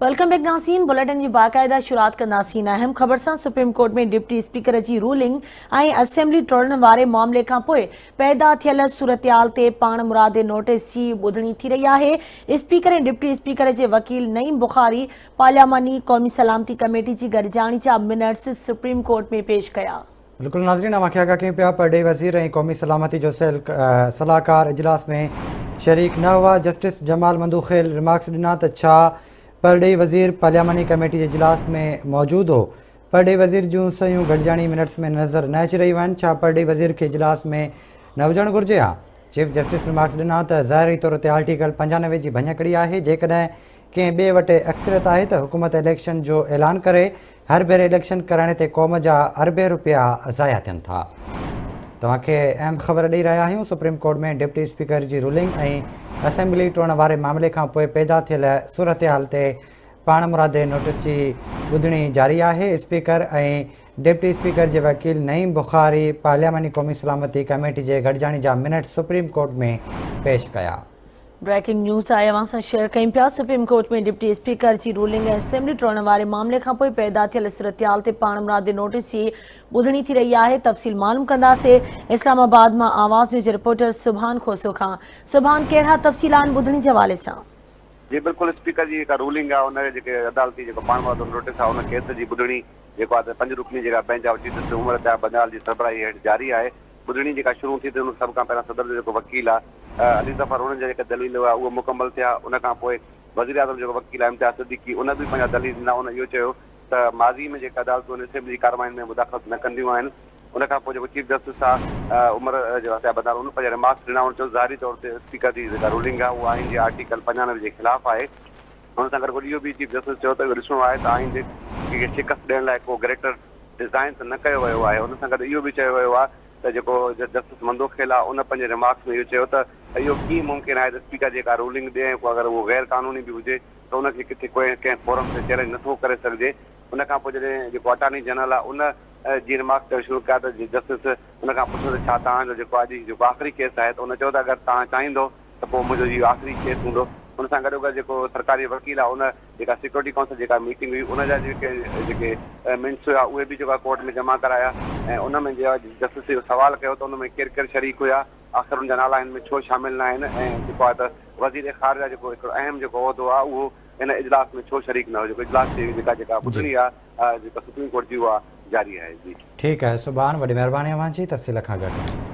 Welcome back नासीन। Bulletin की बाकायदा शुरुआत कर नासीन अहम खबर से सुप्रीम कोर्ट में डिप्टी स्पीकर की रूलिंग और असेंबली टोड़न वाले मामले का पैदा थियल सूरतयाल ते पाण मुरादे नोटिस की बुधनी थी रही है। स्पीकर और डिप्टी स्पीकर के वकील नईम बुखारी पार्लियामानी कौमी सलामती कमेटी की गडजाणी जा मिनट्स सुप्रीम कोर्ट में पेश कया। बिल्कुल नाज़रीन, आखिया कहीं पिया परडे वज़ीर और कौमी सलामती जो सलाहकार इजलास में शरीक न हुआ। जस्टिस जमाल मंदूखेल रिमार्क्स दिना तो छा परडे वज़ीर पार्लियामानी कमेटी के इजलास में मौजूद हो। परडे वज़ीर जूं सयूं गडजाणी मिनट्स में नज़र न अची रही आहिनि। छा परडे वज़ीर के इजलास में न हुजणु घुरिजे हा? चीफ जस्टिस रिमार्क्स दिना तो ज़ाहिरी तौर ते आर्टिकल 95 की भञकड़ी है। जेकॾहिं कंहिं ॿिए वटि अक्सरियत है तो हुकूमत इलेक्शन जो ऐलान करे हर भेरे इलेक्शन कराने ते क़ौम जा अरबे रुपया ज़ाया थियनि था। तव्हांखे अहम ख़बर ॾेई रहिया आहियूं। सुप्रीम कोर्ट में डिप्टी स्पीकर की रूलिंग और असेंबली टोड़न वाले मामले का पैदा थियल सूरतयाल ते पाण मुरादे नोटिस की ॿुधणी जारी है। स्पीकर और डिप्टी स्पीकर के वकील नईम बुखारी पार्लियामानी कौमी सलामती कमेटी के गडजाणी जा मिनट सुप्रीम कोर्ट में पेश कया। ब्रेकिंग न्यूज़ आए अवां सां शेयर कयूं पिया। सुप्रीम कोर्ट में डिप्टी स्पीकर की रूलिंग और असेंबली टोड़न वाले मामले का पैदा थियल सूरतयाल ते पाण मुरादे नोटिस की बुधनी थी रही है। तफ़सील मालूम कंदासे इस्लामाबाद में आवाज़ न्यूज़ रिपोर्टर सुभान खोसो खां। सुभान, कहिड़ा तफ़सील आहिनि बुधनी के हवाले से? जी बिल्कुल, स्पीकर की रूलिंग है उन अदालती जो पाण मुरादो नोटिस है उन केस की बुधणी जो 5 रुकनी बेंच ऑफ जस्टिस उमर बंजाल की सरबराही हेठ जारी है। बुधणी जो शुरू थी तो सब पहला सदर जो वकील है अली ज़फ़र उन दलील हुआ वो मुकम्मल थे। उन वज़ीर आज़म जो वकील है इम्तियाज़ सिद्दीकी उन भी दलील दिना। उन यो माज़ी में अदालतूं असेंबली कार्रवाई में मुदाख़लत न कंदियूं आहिनि। उन चीफ जस्टिस उमर बंजाल उन रिमार्क्स दिना। उन ज़ाहिरी तौर पर स्पीकर की रूलिंग है वो आइन के आर्टिकल 95 के खिलाफ है। उन सां गॾु इहो भी चीफ जस्टिस चयो त ॾिसणो आहे त आइन खे शिकस्त ॾियण लाइ को ग्रेटर डिज़ाइन न कयो वियो आहे। उन सां गॾु इहो बि चयो वियो आहे त जेको जस्टिस मंदोखेल आहे उन पंहिंजे रिमार्क्स में इहो चयो त इहो कीअं मुमकिन आहे त स्पीकर जेका रूलिंग ॾिए अगरि उहो गैर कानूनी बि हुजे त उनखे किथे कंहिं फोरम ते चैलेंज नथो करे सघिजे। उन खां पोइ जॾहिं जेको अटॉर्नी जनरल आहे उन जी रिमार्क्स शुरू कया त जस्टिस उन खां पुछियो त छा तव्हांजो जेको अॼु जेको आख़िरी केस आहे त उन चयो त अगरि तव्हां चाहींदो त पोइ मुंहिंजो इहो आख़िरी केस हूंदो। उन सां गॾोगॾु जेको सरकारी वकील आहे उन जेका सिक्योरिटी काउंसिल जेका मीटिंग हुई उन जा जेके मिनट्स हुआ उहे बि जेका कोर्ट में जमा कराया ऐं उन में जस्टिस इहो सवाल कयो त उन में केरु केरु शरीक हुआ, आख़िर उन जा नाला हिन में छो शामिल न आहिनि ऐं जेको आहे त वज़ीर ख़ारिजा जेको हिकिड़ो अहम जेको उहिदो आहे उहो इन इजलास में छो शरीक न हो। जेको इजलास जी जेका ॿुधणी आहे जेका सुप्रीम कोर्ट जी उहा जारी है। जी ठीक है सुभान, वॾी महिरबानी अवां जी तफ़सील खां गॾु।